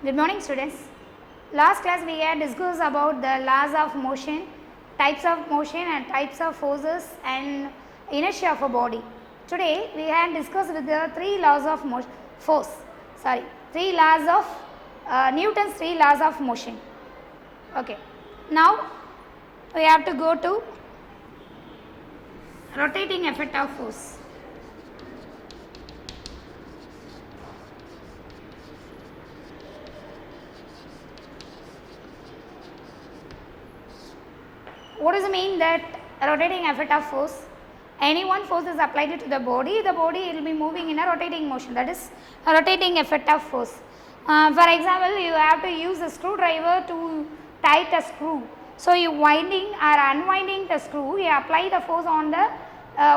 Good morning, students. Last class we had discussed about the laws of motion, types of motion and types of forces and inertia of a body. Today we had discussed with the three laws of Newton's three laws of motion. Okay. Now we have to go to rotating effect of force. What does it mean that rotating effect of force? Any one force is applied to the body will be moving in a rotating motion, that is a rotating effect of force. For example, you have to use a screwdriver to tight a screw. So, you winding or unwinding the screw, you apply the force on the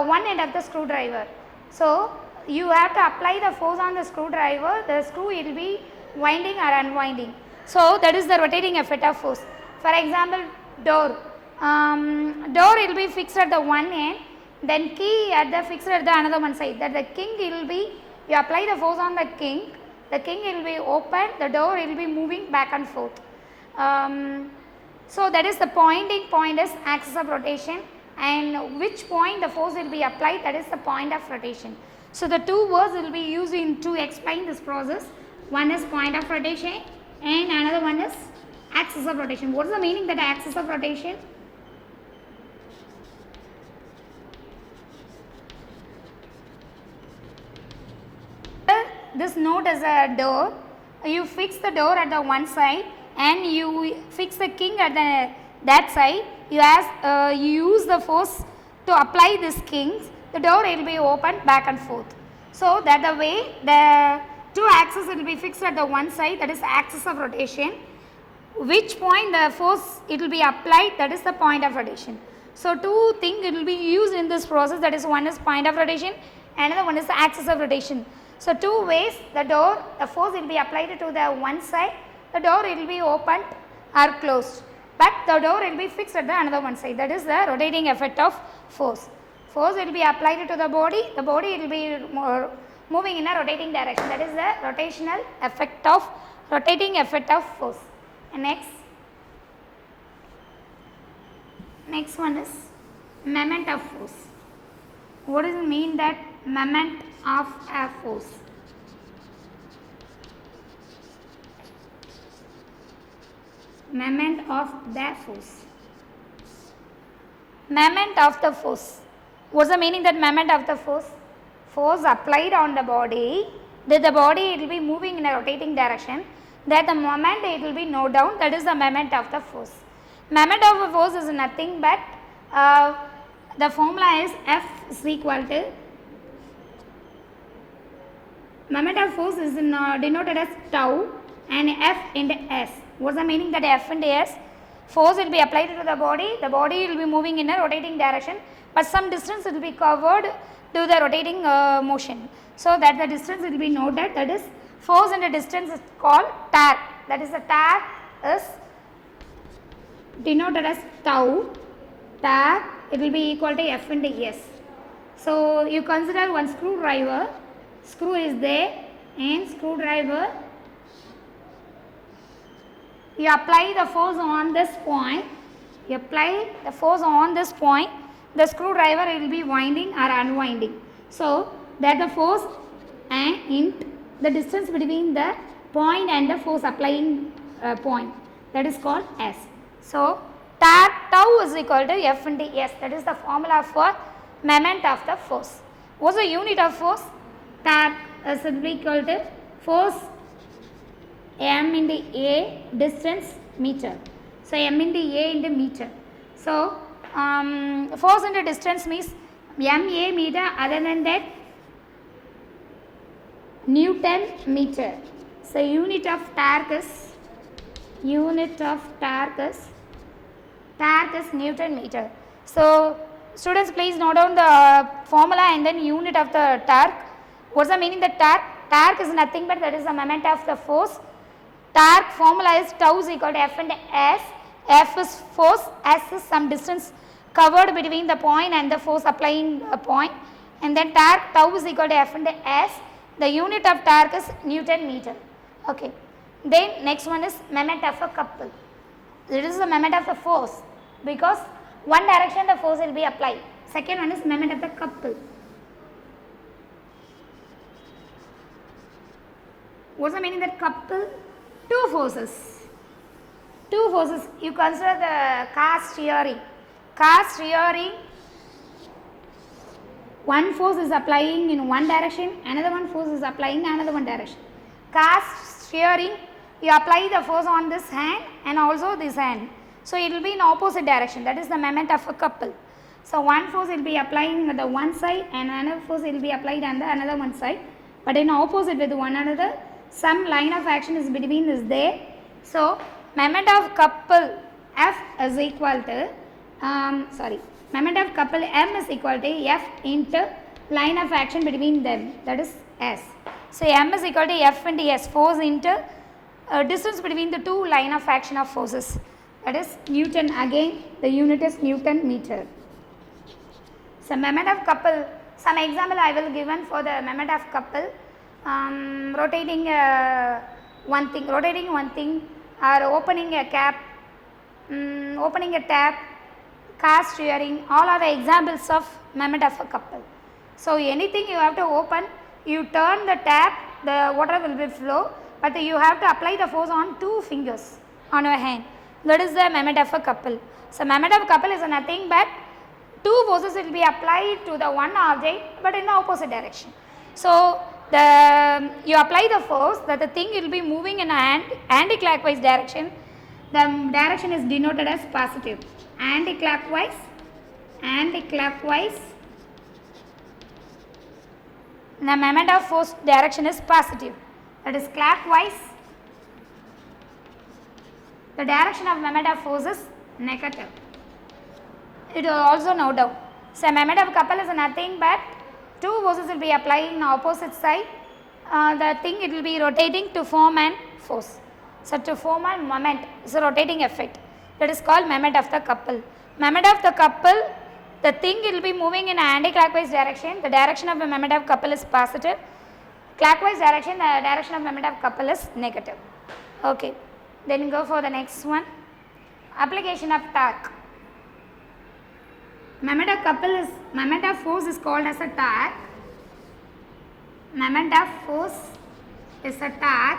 one end of the screwdriver. So, you have to apply the force on the screwdriver, the screw will be winding or unwinding. So, that is the rotating effect of force. For example, door will be fixed at the one end, then key at the fixed at the another one side, that the king will be, you apply the force on the king will be open, the door will be moving back and forth. So, that is the pointing point is axis of rotation, and which point the force will be applied, that is the point of rotation. So, the two words will be used to explain this process. One is point of rotation and another one is axis of rotation. What is the meaning that axis of rotation? This note is a door, you fix the door at the one side and you fix the king at that side, you use the force to apply this king, the door will be opened back and forth. So, that the way the two axes will be fixed at the one side, that is axis of rotation, which point the force it will be applied, that is the point of rotation. So, two things it will be used in this process, that is one is point of rotation, another one is the axis of rotation. So, two ways the force will be applied to the one side, the door will be opened or closed, but the door will be fixed at the another one side, that is the rotating effect of force. Force will be applied to the body will be moving in a rotating direction, that is the rotating effect of force. And next one is moment of force. What does it mean that moment of a force? Moment of the force. Moment of the force. What is the meaning that moment of the force? Force applied on the body, that the body it will be moving in a rotating direction, that the moment it will be no down, that is the moment of the force. Moment of a force is nothing but the formula is F is equal to, moment of force is denoted as tau and F into S. What is the meaning that F into S? Force will be applied to the body will be moving in a rotating direction, but some distance will be covered to the rotating motion. So, that the distance will be noted, that is force into distance is called torque, that is the torque is denoted as tau, torque it will be equal to F into S. So, you consider one screwdriver, screw is there and screwdriver, you apply the force on this point, the screwdriver will be winding or unwinding. So, that the force and the distance between the point and the force applying point, that is called S. So, tau is equal to F into S, that is the formula for moment of the force. What is the unit of force? Torque is equal to force m into a, distance meter. So, m into a into meter. So, force into distance means ma meter, other than that Newton meter. So, unit of torque is Newton meter. So, students please note down the formula and then unit of the torque. What is the meaning that torque? Torque is nothing but that is the moment of the force. Torque formula is tau is equal to F into S. F is force, S is some distance covered between the point and the force applying a point, and then torque tau is equal to F into S. The unit of torque is Newton meter. Okay. Then next one is moment of a couple. It is the moment of the force because one direction the force will be applied. Second one is moment of the couple. What's the meaning that couple? Two forces. Two forces. You consider the car steering. Car steering, one force is applying in one direction, another one force is applying in another one direction. Car steering, you apply the force on this hand and also this hand. So it will be in opposite direction. That is the moment of a couple. So one force will be applying at the one side and another force will be applied on the another one side. But in opposite with one another, some line of action is between is there. So moment of couple F is equal to moment of couple M is equal to F into line of action between them, that is S. So M is equal to F into S, force into distance between the two line of action of forces, that is Newton. Again the unit is Newton meter. So moment of couple, some example I will given for the moment of couple. Rotating one thing or opening a cap, opening a tap, car steering, all are the examples of moment of a couple. So anything you have to open, you turn the tap, the water will be flow, but you have to apply the force on two fingers on your hand. That is the moment of a couple. So moment of a couple is nothing but two forces will be applied to the one object but in the opposite direction. So you apply the force that the thing will be moving in an anti-clockwise direction. The direction is denoted as positive. Anti-clockwise, the moment of force direction is positive. That is clockwise, the direction of moment of force is negative. It will also note down. So moment of couple is nothing but two forces will be applying on opposite side. The thing it will be rotating to form an force. So to form a moment, it's a rotating effect. That is called moment of the couple. Moment of the couple, the thing will be moving in an anti-clockwise direction. The direction of the moment of couple is positive. Clockwise direction, the direction of moment of couple is negative. Okay. Then go for the next one. Application of torque. Moment of force is called as a torque. Moment of force is a torque.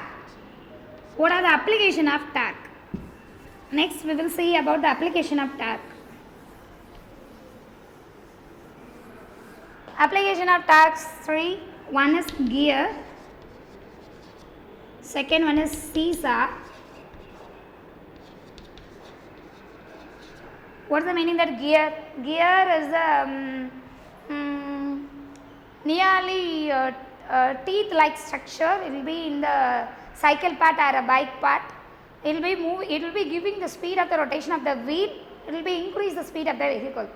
What are the application of torque? Next we will see about the application of torque. Application of torque 3. One is gear. Second one is seesaw. What is the meaning that gear? Gear is a nearly teeth-like structure. It will be in the cycle part or a bike part. It will be giving the speed of the rotation of the wheel. It will be increase the speed of the vehicle.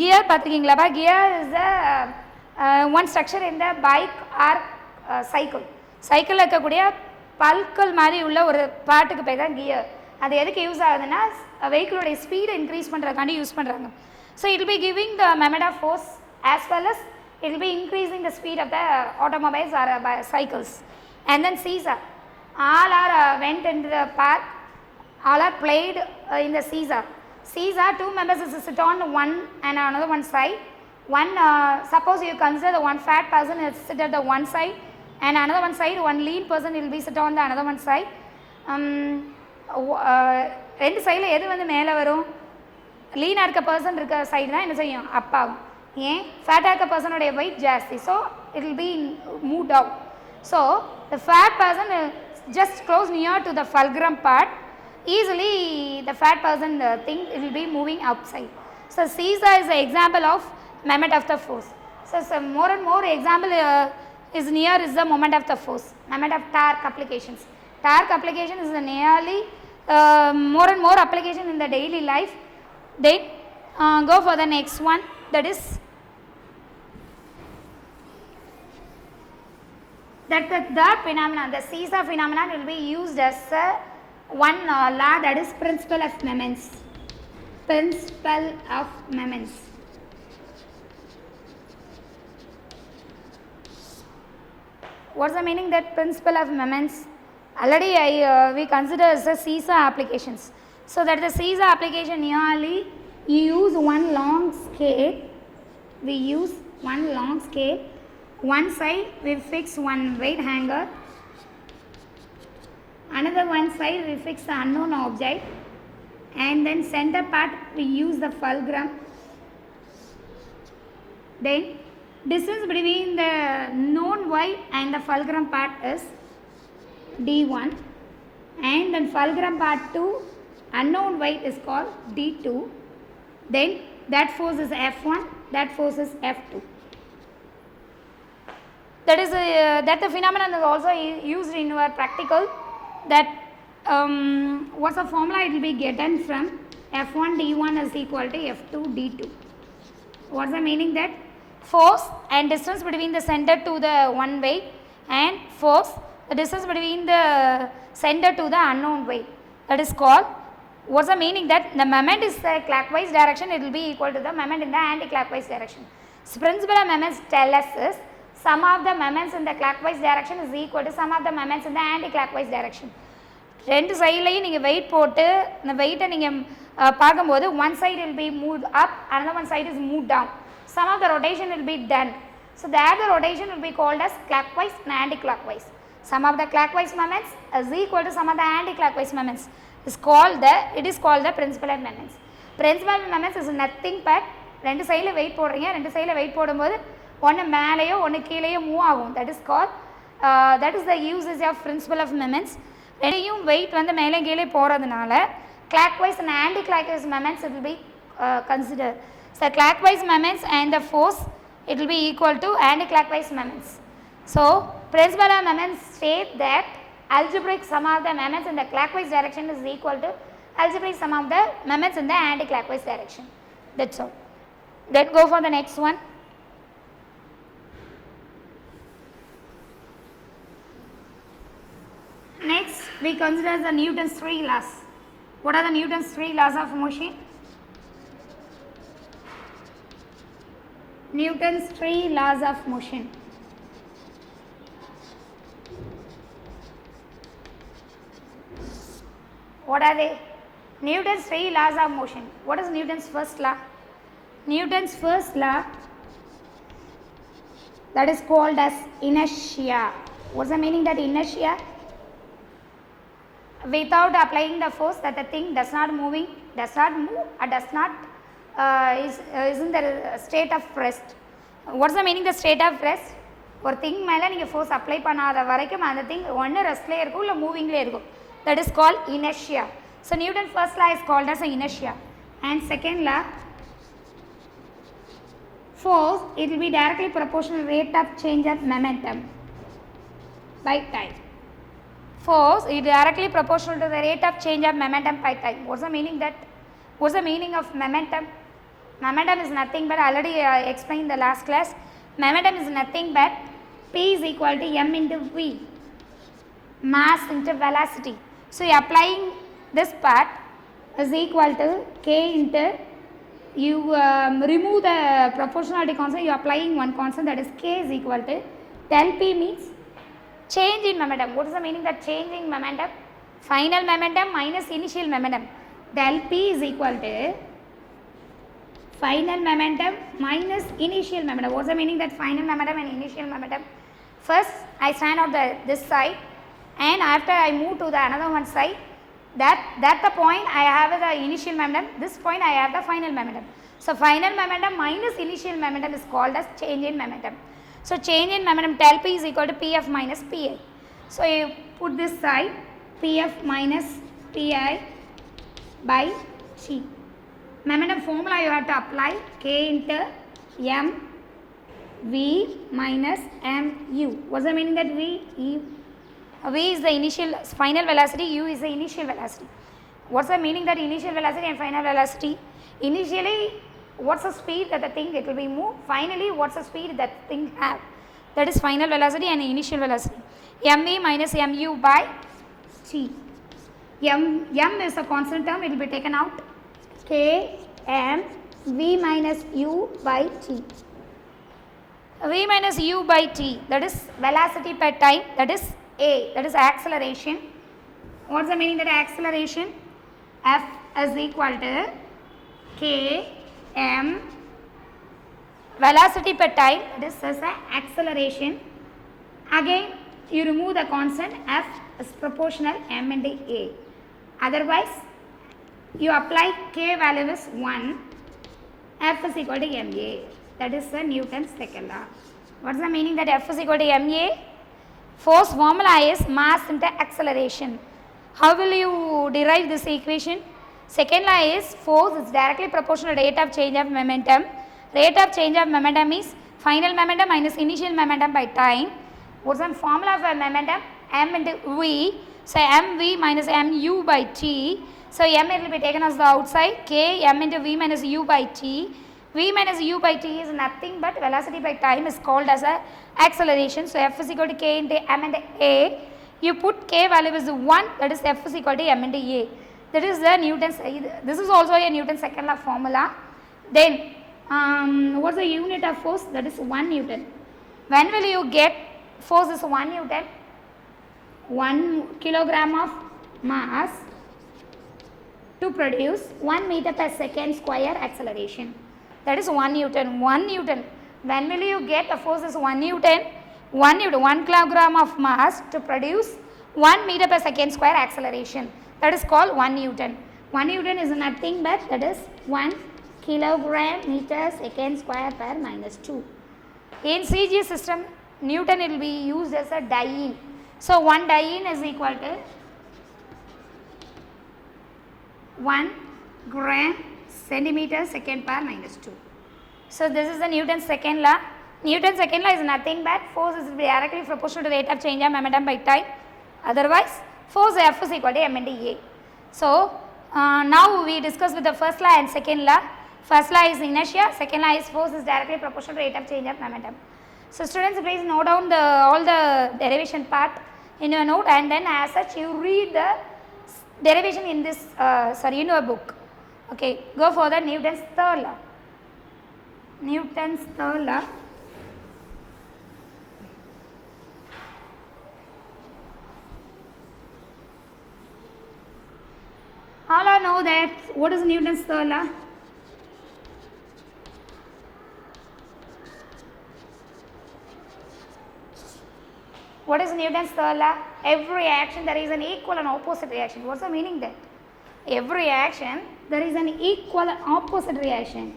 Gear பார்த்திருக்கீங்களா? Gear is the one structure in the bike or cycle. Cycle இருக்கக்கூடிய பல்கள் மாதிரி உள்ள ஒரு பார்ட்டுக்கு பேர் தான் gear. அது எதுக்கு use ஆகுதுன்னா வெஹிக்கிளோடைய ஸ்பீடை இன்க்ரீஸ் பண்ணுறதுக்காண்டி யூஸ் பண்ணுறாங்க. So it will be giving the moment of force as well as it will be increasing the speed of the automobiles or cycles. And then seesaw. All are went into the park. All are played in the seesaw. Seesaw, two members is sit on one and another one side. One suppose you consider the one fat person is sit at the one side and another one side one lean person will be sit on the another one side. ரெண்டு சைடில் எது வந்து மேலே வரும்? லீனாக இருக்க person இருக்க side தான் என்ன செய்யும்? அப் ஆகும். ஏன்? ஃபேட்டாக இருக்க பர்சனுடைய வெயிட் ஜாஸ்தி. So it will be move down. So the fat person just close near to the fulcrum part, easily the fat person thing it will be moving outside. So seesaw is an example of moment of the force. So more and more example is near is the moment of the force. Moment of torque applications. Torque application is nearly more and more application in the daily life. Then go for the next one, that is that the third phenomenon, the seesaw phenomenon will be used as one law, that is principle of moments. Principle of moments. What is the meaning that principle of moments? already we consider as a seesaw applications. So that the seesaw application nearly you use one long scale, we use one long scale, one side we fix one weight hanger, another one side we fix the unknown object, and then center part we use the fulcrum. Then distance between the known weight and the fulcrum part is D1, and then fulcrum part 2 unknown weight is called D2. Then that force is F1, that force is F2. That is that the phenomenon is also used in your practical. That what's the formula? It will be gotten from F1 D1 is equal to F2 D2. What's the meaning? That force and distance between the center to the one weight, and force the distance between the center to the unknown weight, that is called, what's the meaning? That the moment is the clockwise direction, it will be equal to the moment in the anti-clockwise direction. So principle of moments tell us is sum of the moments in the clockwise direction is equal to sum of the moments in the anti-clockwise direction. ரெண்டு சைட்லையும் நீங்கள் wait போட்டு இந்த வெயிட்டை நீங்கள் பார்க்கும்போது one side will be moved up, another one side is moved down. Some of the rotation will be done. So the other rotation will be called as clockwise and anti-clockwise. Sum of the clockwise moments is equal to sum of the anti-clockwise moments. It is called the principal of moments. Principal of moments is nothing but ரெண்டு சைடில் wait போடுறீங்க, ரெண்டு சைடில் wait போடும்போது ஒன்று மேலேயோ ஒன்று கீழேயோ move ஆகும். That is called that is the usage of principle of moments. ரெண்டையும் வெயிட் வந்து மேலே கீழே போகிறதுனால clockwise and anti-clockwise moments it will be considered. So clockwise moments and the force it will be equal to anti-clockwise moments. So principle of moments state that algebraic sum of the moments in the clockwise direction is equal to algebraic sum of the moments in the anti-clockwise direction. That's all. Let's go for the next one. Next we consider the Newton's 3 laws. What are the Newton's 3 laws of motion? Newton's 3 laws of motion. What are they? Newton's 3 laws of motion. What is Newton's first law? Newton's first law, that is called as inertia. What's the meaning that inertia? Without applying the force, that the thing does not move or does not is in the state of rest. What's the meaning the state of rest? ஒரு thing மேலே நீங்கள் force apply பண்ணாத வரைக்கும் அந்த thing ஒன்று ரெஸ்ட்லேயே இருக்கும் இல்லை மூவிங்லேயே இருக்கும். That is called inertia. So Newton's first law is called as inertia. And second law, force it will be directly proportional rate of change of momentum by time. Force is directly proportional to the rate of change of momentum by time. What's the meaning that? What's the meaning of momentum? Momentum is nothing but, already explained in the last class, momentum is nothing but P is equal to m into v, mass into velocity. So you applying this part is equal to k into, you remove the proportionality constant, you are applying one constant, that is k is equal to del p means change in momentum. What is the meaning that change in momentum? Final momentum minus initial momentum. Del p is equal to final momentum minus initial momentum. What is the meaning that final momentum and initial momentum? First I stand on this side, and after I move to the another one side, that the point I have the initial momentum, this point I have the final momentum. So final momentum minus initial momentum is called as change in momentum. So change in momentum del p is equal to pf minus pi. So you put this side pf minus pi by g. Momentum formula you have to apply, k into m v minus mu. What's the meaning that v is the initial final velocity, u is the initial velocity. What's the meaning that initial velocity and final velocity? Initially what's the speed that the thing it will be moved, finally what's the speed that thing have, that is final velocity and initial velocity. mv minus mu by g. m is a constant term, it will be taken out, k m v minus u by t. v minus u by t, that is velocity per time, that is A, that is acceleration. What's the meaning that acceleration? F is equal to K M velocity per time, that is as a acceleration. Again you remove the constant, F is proportional M into A. Otherwise you apply K value is 1, F is equal to ma. That is the Newton's second law. What is the meaning that F is equal to ma? Force formula is mass into acceleration. How will you derive this equation? Second law is force is directly proportional to rate of change of momentum. Rate of change of momentum is final momentum minus initial momentum by time. What is the formula for momentum? M into V. So mv minus mu by t. So m will be taken as the outside. K m into v minus u by t. V minus u by t is nothing but velocity by time is called as a acceleration. So F is equal to K into m into A. You put K value is 1, that is F is equal to m into A. That is the Newton's, this is also a Newton's second law formula. Then what's the unit of force? That is 1 Newton. When will you get force is 1 Newton? 1 kilogram of mass to produce 1 meter per second square acceleration. That is 1 Newton. 1 Newton. When will you get a force is 1 Newton? 1 Newton, 1 kilogram of mass to produce 1 meter per second square acceleration. That is called 1 Newton. 1 Newton is nothing but that is 1 kilogram meter second square per minus 2. In CG system, Newton will be used as a diene. So 1 diene is equal to 1 gram centimeter second per minus 2. So this is the Newton's second law. Newton's second law is nothing but force is directly proportional to the rate of change of momentum by time. Otherwise, force F is equal to m into A. So now we discuss with the first law and second law. First law is inertia, second law is force is directly proportional to rate of change of momentum. So students, please note down all the derivation part in your note, and then as such you read the derivation in this in your book. Okay, go for the Newton's third law. Newton's third law. All I know that what is Newton's third law? What is Newton's third law? Every action there is an equal and opposite reaction. What's the meaning that? Every action there is an equal and opposite reaction.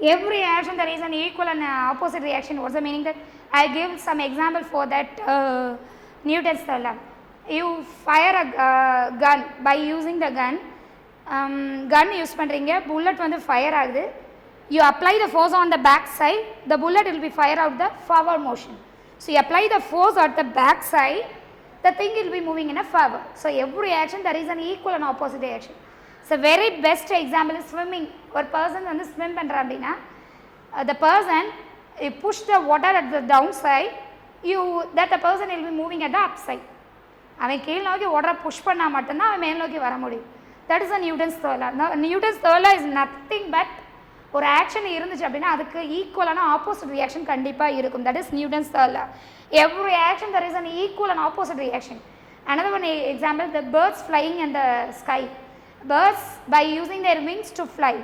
Every action there is an equal and opposite reaction. What's the meaning that? I give some example for that Newton's third law. You fire a gun by using the gun. Gun use பண்றீங்க, bullet வந்து fire ஆகுது. You apply the force on the back side, the bullet will be fire out the forward motion. So you apply the force at the back side, the thing will be moving in a forward. So every action there is an equal and opposite reaction. So very best example is swimming. Or person வந்து swim பண்றா அப்படினா, the person you push the water at the downside, that the person will be moving at the upside. அவன் கீழ் நோக்கி வாட்டரை push பண்ணால் மட்டும்தான் அவன் மேல் நோக்கி வர முடியும். That is a Newton's third law. Newton's third law is nothing but ஒரு ஆக்ஷன் இருந்துச்சு அப்படின்னா அதுக்கு ஈக்குவலான ஆப்போசிட் ரியாக்ஷன் கண்டிப்பாக இருக்கும். That is Newton's third law. Every action there is an equal and opposite reaction. Another one example, the birds flying in the sky. Birds by using their wings to fly.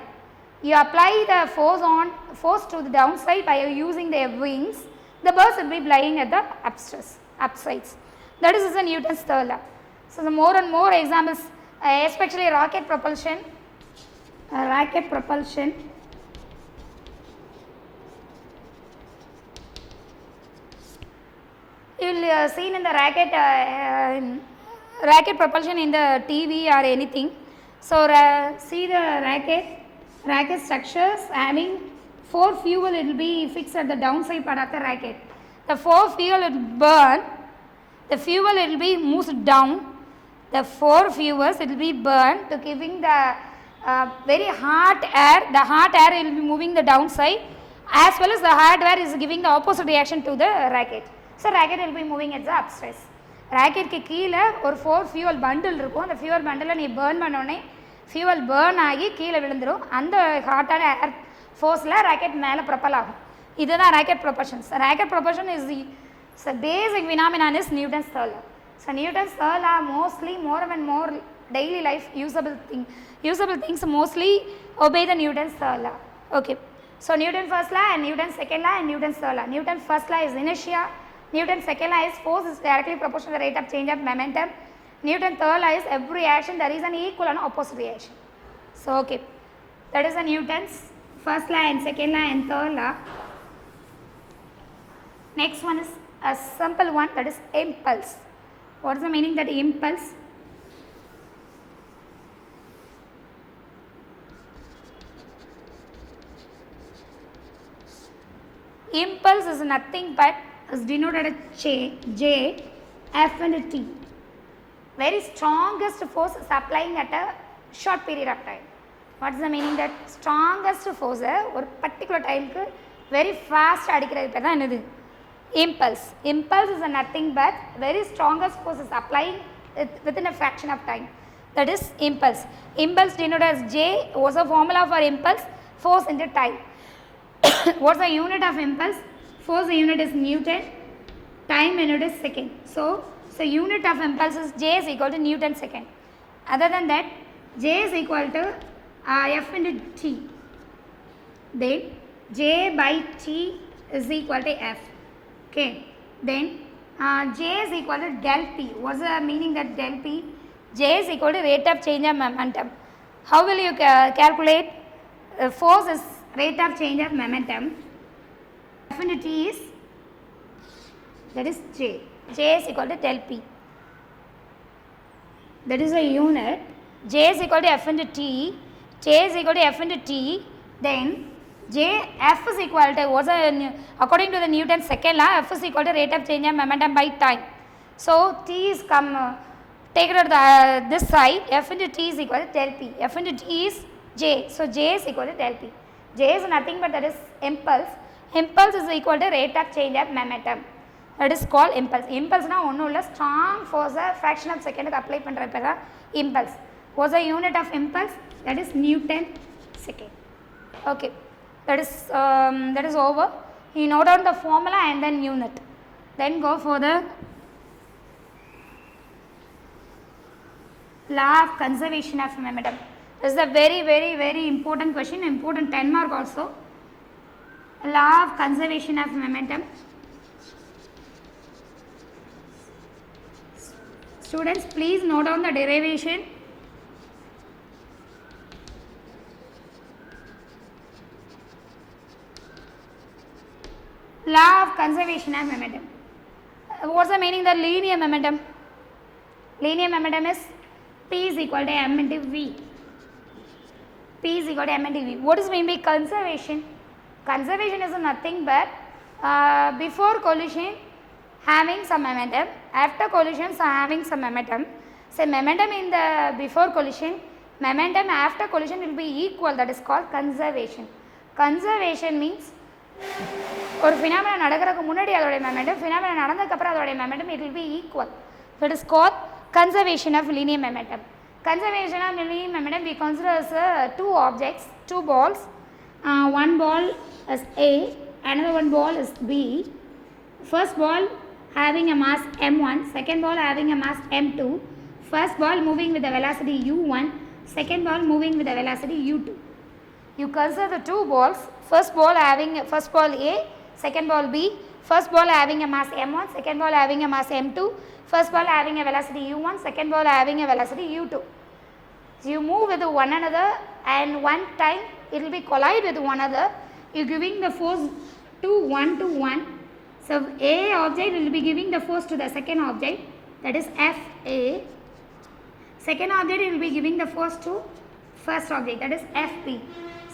You apply the force to the downside by using their wings. The birds will be flying at the upsides. That is the Newton's third law. So the more and more examples, especially rocket propulsion. You will see in the rocket propulsion in the TV or anything. So see the rocket structures having 4 fuel, it will be fixed at the downside part of the rocket. The 4 fuel will burn. The fuel will be moved down. The 4 fuels it will be burned to giving the very hot air. The hot air will be moving the downside, as well as the hot air is giving the opposite reaction to the rocket. So rocket will be moving at the upstairs. Rocket க்கு கீழ ஒரு 4 fuel bundle இருக்கும். அந்த fuel bundle நீ burn பண்ணோனே fuel burn ஆகி கீழ விழுந்துரும். அந்த ஹாட்டான ஏர் ஃபோர்ஸ்ல ராக்கெட் மேலே ப்ரொப்பல் ஆகும். இதுதான் rocket propulsion. Rocket propulsion is So basic phenomenon is Newton's third law. So Newton's third law mostly more and more daily life usable things mostly obey the Newton's third law. Okay. So Newton's first law and Newton's second law and Newton's third law. Newton's first law is inertia. Newton's second law is force is directly proportional to the rate of change of momentum. Newton's third law is every reaction there is an equal and opposite reaction. So okay, that is the Newton's first law and second law and third law. Next one is a simple one, that is impulse. What is the meaning that impulse? Impulse is nothing but is denoted as J, F and T. Very strongest force is applying at a short period of time. What is the meaning that strongest force or particular time very fast impulse. Impulse is nothing but very strongest force is applying within a fraction of time. That is impulse. Impulse denoted as J. What's the formula for impulse? Force into time. What's the unit of impulse? Force unit is Newton, time unit is second. So unit of impulse is J is equal to Newton second. Other than that, J is equal to F into T. Then J by T is equal to F. Okay. Then J is equal to del P. What's the meaning that del P? J is equal to rate of change of momentum. How will you calculate? Force is rate of change of momentum. F into T is, that is J. J is equal to del P. That is a unit. J is equal to F into T. J is equal to F into T. Then F is equal to, according to the Newton's second law, F is equal to rate of change of momentum by time. So T is take it to this side, F into T is equal to del P. F into T is J. So J is equal to del P. J is nothing but that is impulse. Impulse is equal to rate of change of momentum. That is called impulse. Impulse na onnu illa strong force a fraction of second apply pandra impulse. What's the unit of impulse? That is Newton second. Okay. That is over. You note down the formula and then unit. Then go for the law of conservation of momentum. This is a very important question, important 10 mark also. Law of conservation of momentum. Students, please note down the derivation. Law of conservation of momentum. What's the meaning of the linear momentum? Linear momentum is P is equal to M into V. P is equal to M into V. What does mean by conservation? Conservation is nothing but before collision having some momentum, after collision having some momentum. So momentum in the before collision, momentum after collision will be equal. That is called conservation. Conservation means ஒரு phenomenon நடக்கிறதுக்கு முன்னாடி அதோட momentum, phenomenon நடந்ததுக்கு அப்புறம் அதோட momentum, it will be equal. That is called conservation of linear momentum. Conservation of linear momentum we consider as two objects, two balls. One ball is A, another one ball is B. First ball having a mass m1, second ball having a mass m2. First ball moving with the velocity u1, second ball moving with the velocity u2. You consider the two balls, first ball A, second ball B, first ball having a mass m1, second ball having a mass m2, first ball having a velocity u1, second ball having a velocity u2. So you move with one another and one time it will be collide with one another. You are giving the force to 1 to 1. So A object will be giving the force to the second object, that is FA. Second object will be giving the force to first object, that is FB.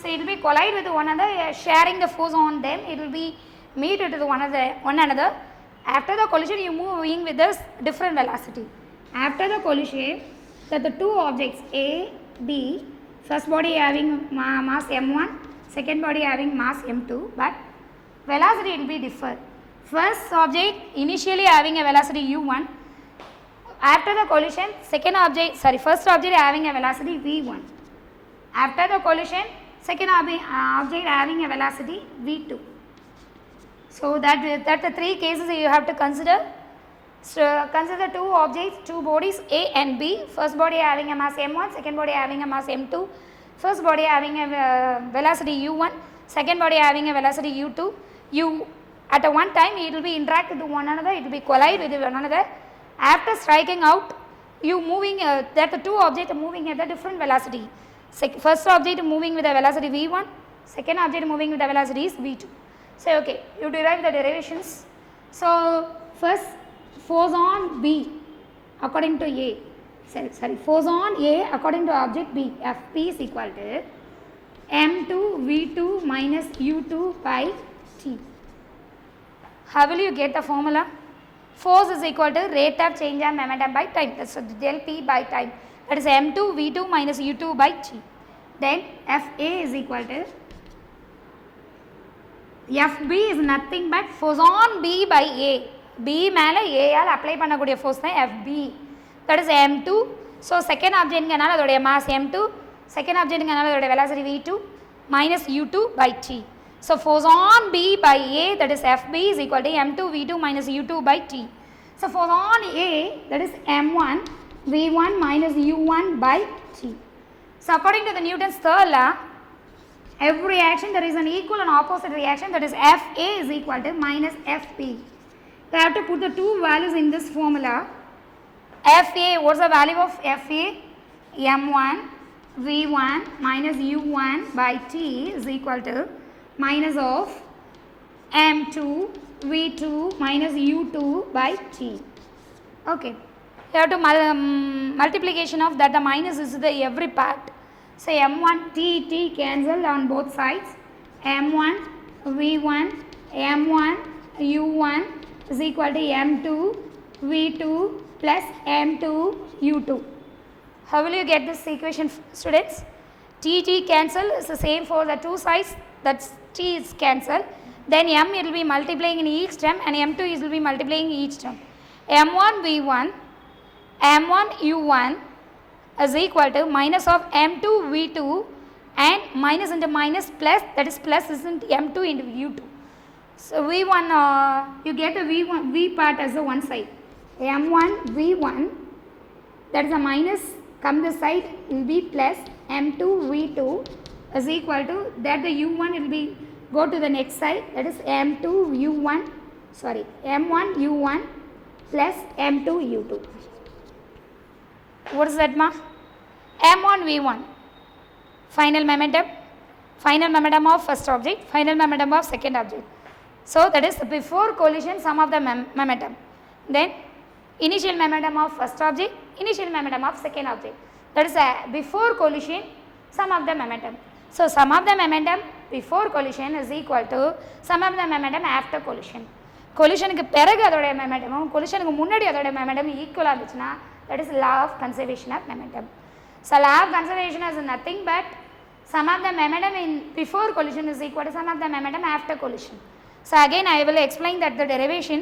So it will be collide with one another, sharing the force on them. It will be meet with one another. After the collision, you moving with this different velocity. After the collision, that the two objects A, B, first body having mass m1, second body having mass m2, but velocity will be different. First object initially having a velocity u1. After the collision, first object having a velocity v1. After the collision, second object having a velocity v2. So that the three cases you have to consider. So consider two objects, two bodies A and B. First body having a mass m1, second body having a mass m2. First body having a velocity u1, second body having a velocity u2. You at a one time it will be interact with one another, it will be collide with one another. After striking out, you moving that the two objects are moving at a different velocity. First object moving with a velocity v1, second object moving with the velocity is v2. So okay, you derive the derivations. So first force on B according to A, sorry force on A according to object B, Fp is equal to m2 v2 minus u2 by t. How will you get the formula? Force is equal to rate of change of momentum by time, that is del p by time, that is m2 v2 minus u2 by t. Then Fa is equal to Fb is nothing but force on B by A. B மேல A all apply பண்ணக்கூடிய force தான் Fb, that is m2. So second objectங்கனால அதோடைய mass m2, second objectங்கனால அதோடைய velocity v2 minus u2 by t. So force on B by A, that is Fb is equal to m2 v2 minus u2 by t. So force on A, that is m1 v1 minus u1 by t. So according to the Newton's third law, every reaction there is an equal and opposite reaction, that is Fa is equal to minus Fp. You have to put the two values in this formula. Fa, what is the value of Fa? m1 v1 minus u1 by t is equal to minus of m2 v2 minus u2 by t. Okay, you have to multiplication of that, the minus is the every part. So m1 t cancel on both sides, m1 v1 m1 u1 is equal to m2 v2 plus m2 u2. How will you get this equation, students? T cancel is the same for the two sides, that's t is cancelled. Then m it will be multiplying in each term and m2 is will be multiplying each term. m1 v1 m1 u1 is equal to minus of m2 v2 and minus into minus plus, that is plus is into m2 into u2. So v1 you get the v1 v part as the one side, m1 v1, that is a minus, come this side will be plus m2 v2 is equal to that the u1 will be go to the next side, that is m2 u1, sorry m1 u1 plus m2 u2. What is that, ma? m1 v1 final momentum of first object, final momentum of second object. So that is before collision sum of the momentum, then initial momentum of first object, initial momentum of second object, that is before collision sum of the momentum. So sum of the momentum before collision is equal to sum of the momentum after collision. Collisionக்கு பிறகு அதோட momentum collisionக்கு முன்னாடி அதோட momentum equal ஆச்சுனா, that is law of conservation of momentum. So law of conservation is nothing but sum of the momentum in before collision is equal to sum of the momentum after collision. So again I will explain that the derivation.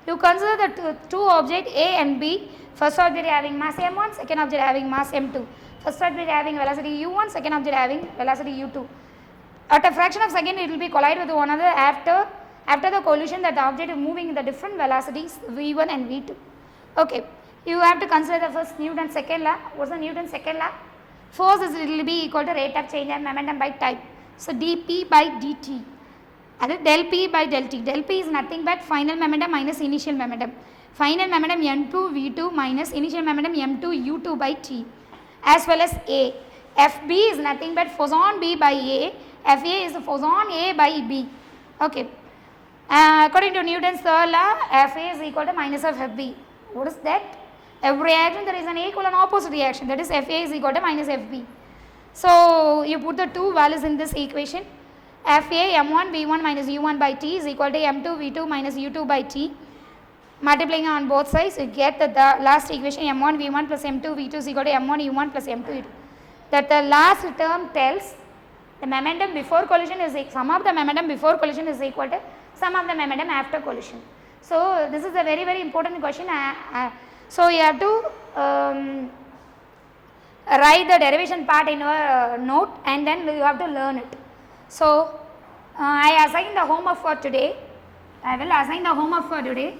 You consider the two objects A and B. First object having mass m1, second object having mass m2. First object having velocity u1, second object having velocity u2. At a fraction of second it will be collide with one another. After the collision, that the object is moving in the different velocities v1 and v2. Okay, you have to consider the first Newton's second law. What is the Newton's second law? Force is will be equal to rate of change of momentum by time. So dp by dt. That is del p by del t. Del p is nothing but final momentum minus initial momentum. Final momentum m2 v2 minus initial momentum m2 u2 by t, as well as A. Fb is nothing but force on B by A. Fa is the force on A by B. Okay. According to Newton's third law, Fa is equal to minus of Fb. What is that? Every reaction there is an equal and opposite reaction, that is Fa is equal to minus Fb. So you put the two values in this equation. Fa m1 v1 minus u1 by t is equal to m2 v2 minus u2 by t. Multiplying on both sides, you get the last equation m1 v1 plus m2 v2 is equal to m1 u1 plus m2 u2. That the last term tells the momentum before collision is sum of the momentum before collision is equal to sum of the momentum after collision. So this is a very very important question. So you have to write the derivation part in your note and then you have to learn it. So I assign the homework for today. I will assign the homework for today.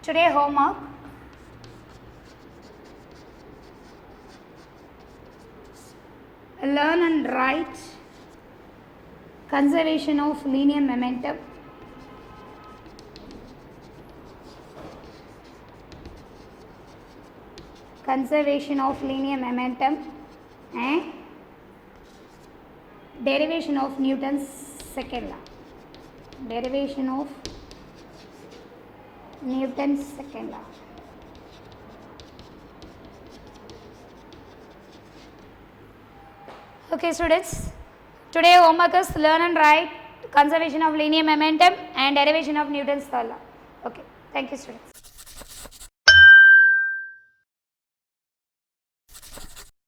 Today homework. Learn and write conservation of linear momentum. Conservation of linear momentum and derivation of Newton's second law. Derivation of Newton's second law. Okay students, today homework is learn and write conservation of linear momentum and derivation of Newton's third law. Okay, thank you students.